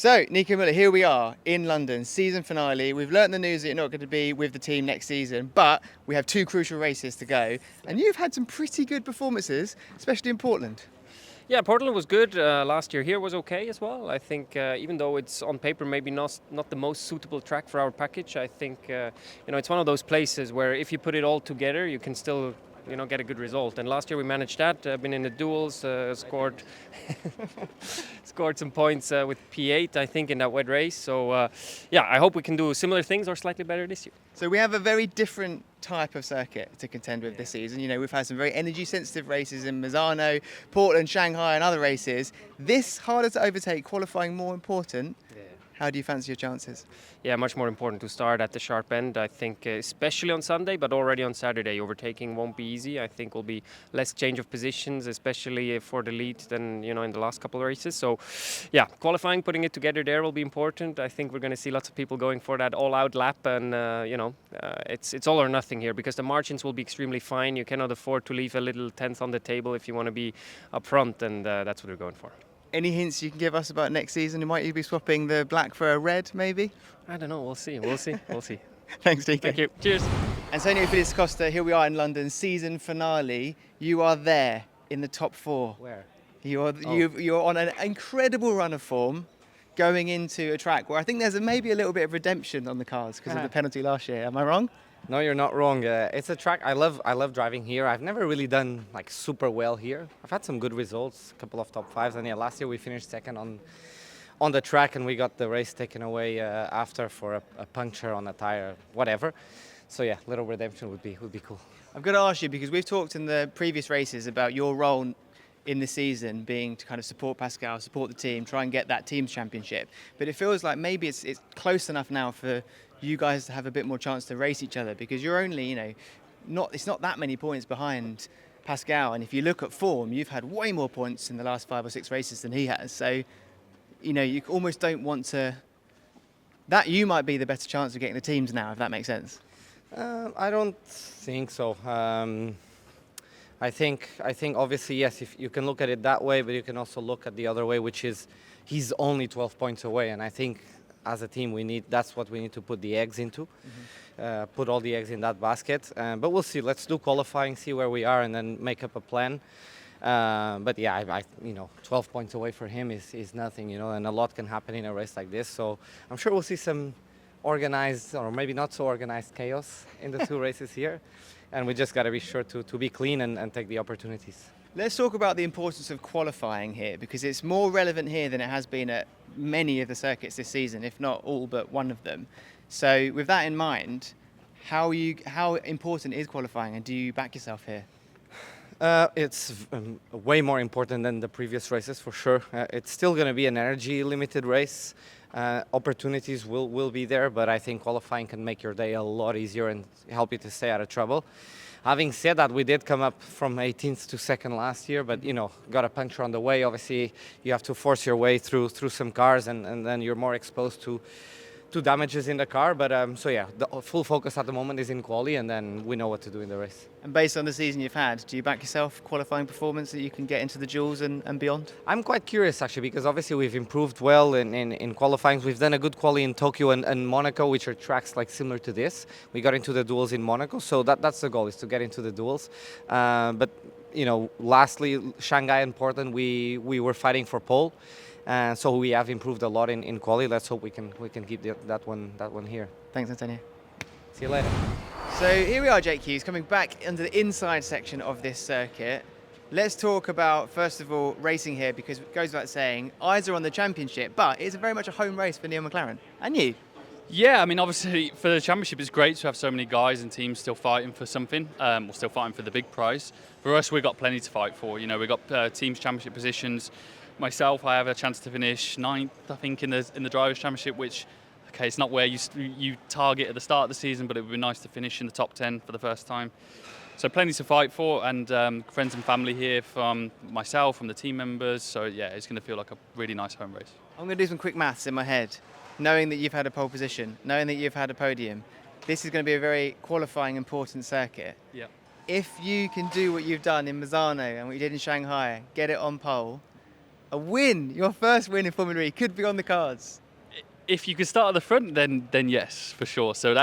So, Nico Müller, here we are in London, season finale. We've learnt the news that you're not going to be with the team next season, but we have two crucial races to go. And you've had some pretty good performances, especially in Portland. Yeah, Portland was good. Last year here was okay as well. I think even though it's on paper maybe not the most suitable track for our package, I think it's one of those places where if you put it all together, you can still get a good result. And last year we managed that. Been in the duels, scored scored some points with P8, I think, in that wet race. So I hope we can do similar things or slightly better this year. So we have a very different type of circuit to contend with this season. We've had some very energy-sensitive races in Misano, Portland, Shanghai, and other races. This harder to overtake, qualifying more important. How do you fancy your chances? Yeah, much more important to start at the sharp end. I think especially on Sunday, but already on Saturday, overtaking won't be easy. I think will be less change of positions, especially for the lead than in the last couple of races. So, yeah, qualifying, putting it together there will be important. I think we're going to see lots of people going for that all-out lap, and it's all or nothing here because the margins will be extremely fine. You cannot afford to leave a little tenth on the table if you want to be up front, and that's what we're going for. Any hints you can give us about next season? Might you be swapping the black for a red, maybe? I don't know. We'll see. Thanks, Nico. Thank you. Cheers. Antonio Felix Costa, here we are in London, season finale. You are there in the top four. Where? You're on an incredible run of form going into a track where I think there's maybe a little bit of redemption on the cars because of the penalty last year. Am I wrong? No, you're not wrong. It's a track I love driving here. I've never really done super well here. I've had some good results, a couple of top fives, and last year we finished second on the track, and we got the race taken away after for a puncture on a tire, whatever. So yeah, little redemption would be cool. I've got to ask you because we've talked in the previous races about your role in the season being to kind of support Pascal, support the team, try and get that team's championship. But it feels like maybe it's close enough now for you guys to have a bit more chance to race each other because you're only, it's not that many points behind Pascal. And if you look at form, you've had way more points in the last 5 or 6 races than he has. So, you almost don't want to. That you might be the better chance of getting the teams now, if that makes sense. I don't think so. I think obviously yes, if you can look at it that way, but you can also look at the other way, which is he's only 12 points away, and I think as a team that's what we need to put the eggs into, put all the eggs in that basket. But we'll see. Let's do qualifying, see where we are, and then make up a plan. But yeah, 12 points away for him is nothing, and a lot can happen in a race like this. So I'm sure we'll see some organized or maybe not so organized chaos in the two races here. And we just got to be sure to be clean and take the opportunities. Let's talk about the importance of qualifying here because it's more relevant here than it has been at many of the circuits this season, if not all but one of them. So with that in mind, how important is qualifying and do you back yourself here? It's way more important than the previous races for sure. It's still going to be an energy limited race. Opportunities will be there, but I think qualifying can make your day a lot easier and help you to stay out of trouble. Having said that, we did come up from 18th to 2nd last year, but got a puncture on the way. Obviously, you have to force your way through some cars, and then you're more exposed to damages in the car. But the full focus at the moment is in quali, and then we know what to do in the race. And based on the season you've had, do you back yourself qualifying performance that you can get into the duels and beyond? I'm quite curious actually because obviously we've improved well in qualifying. We've done a good quali in Tokyo and Monaco, which are tracks similar to this. We got into the duels in Monaco, so that's the goal, is to get into the duels. But lastly, Shanghai and Portland, we were fighting for pole. So we have improved a lot in quali. Let's hope we can keep that one here. Thanks, Antonio. See you later. So here we are, Jake Hughes, coming back into the inside section of this circuit. Let's talk about, first of all, racing here, because it goes without saying, eyes are on the championship, but it's very much a home race for Neil McLaren. And you? Yeah, I mean, obviously, for the championship, it's great to have so many guys and teams still fighting for something, or still fighting for the big prize. For us, we've got plenty to fight for. We've got teams championship positions. Myself, I have a chance to finish 9th, I think, in the Drivers' Championship, which, okay, it's not where you target at the start of the season, but it would be nice to finish in the top 10 for the first time. So plenty to fight for, and friends and family here from myself, from the team members. So yeah, it's going to feel like a really nice home race. I'm going to do some quick maths in my head. Knowing that you've had a pole position, knowing that you've had a podium, this is going to be a very qualifying, important circuit. Yeah. If you can do what you've done in Misano and what you did in Shanghai, get it on pole, A win, your first win in Formula E could be on the cards. If you could start at the front, then yes, for sure. So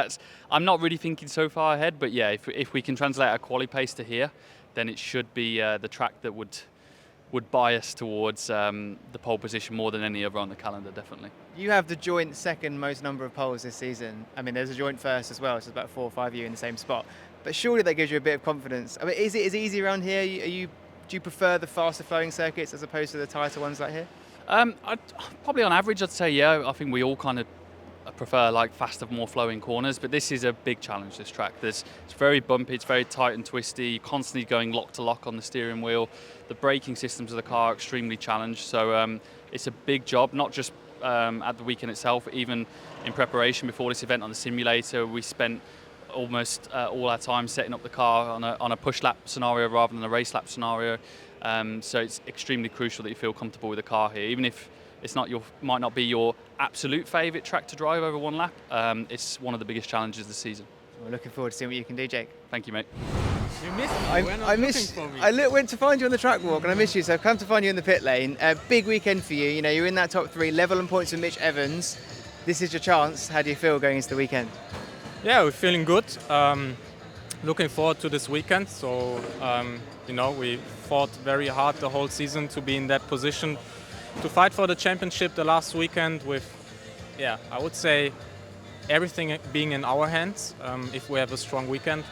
I'm not really thinking so far ahead, but yeah, if we can translate our quali pace to here, then it should be the track that would bias towards the pole position more than any other on the calendar, definitely. You have the joint second most number of poles this season. I mean, there's a joint first as well, so it's about 4 or 5 of you in the same spot. But surely that gives you a bit of confidence. I mean, is it easy around here? Do you prefer the faster flowing circuits as opposed to the tighter ones like here? Probably on average, I'd say yeah. I think we all kind of prefer like faster, more flowing corners, but this is a big challenge, this track. It's very bumpy, it's very tight and twisty, constantly going lock to lock on the steering wheel. The braking systems of the car are extremely challenged, so it's a big job, not just at the weekend itself, even in preparation before this event on the simulator. We spent almost all our time setting up the car on a push lap scenario rather than a race lap scenario. So it's extremely crucial that you feel comfortable with the car here, even if it's might not be your absolute favourite track to drive over one lap. It's one of the biggest challenges this season. We're looking forward to seeing what you can do, Jake. Thank you, mate. You missed me. I went to find you on the track walk and I missed you, so I've come to find you in the pit lane. A big weekend for you. You know, you're in that top 3, level on points with Mitch Evans. This is your chance. How do you feel going into the weekend? Yeah, we're feeling good. Looking forward to this weekend. So, we fought very hard the whole season to be in that position to fight for the championship the last weekend with, I would say everything being in our hands if we have a strong weekend.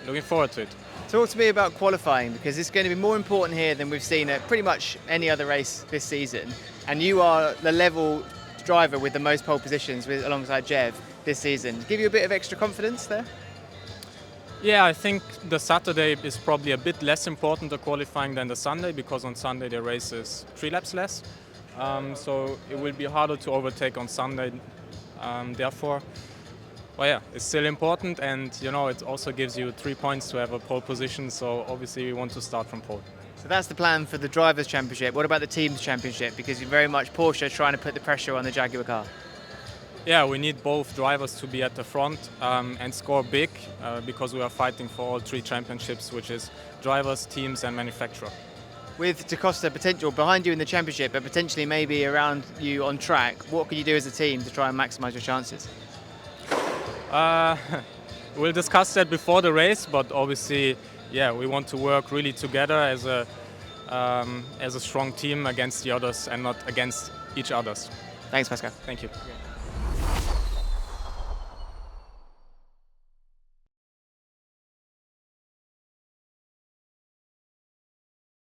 Looking forward to it. Talk to me about qualifying, because it's going to be more important here than we've seen at pretty much any other race this season. And you are the level driver with the most pole positions alongside Jev this season. Give you a bit of extra confidence there? Yeah, I think the Saturday is probably a bit less important the qualifying than the Sunday, because on Sunday the race is 3 laps less. So it will be harder to overtake on Sunday. Therefore, it's still important, and it also gives you 3 points to have a pole position. So obviously we want to start from pole. So that's the plan for the Drivers' Championship. What about the Teams' Championship? Because you're very much Porsche trying to put the pressure on the Jaguar car. Yeah, we need both drivers to be at the front and score big because we are fighting for all 3 championships, which is drivers, teams and manufacturer. With Costa potential behind you in the championship, but potentially maybe around you on track, what can you do as a team to try and maximise your chances? We'll discuss that before the race, but obviously, we want to work really together as a strong team against the others and not against each others. Thanks, Pascal. Thank you.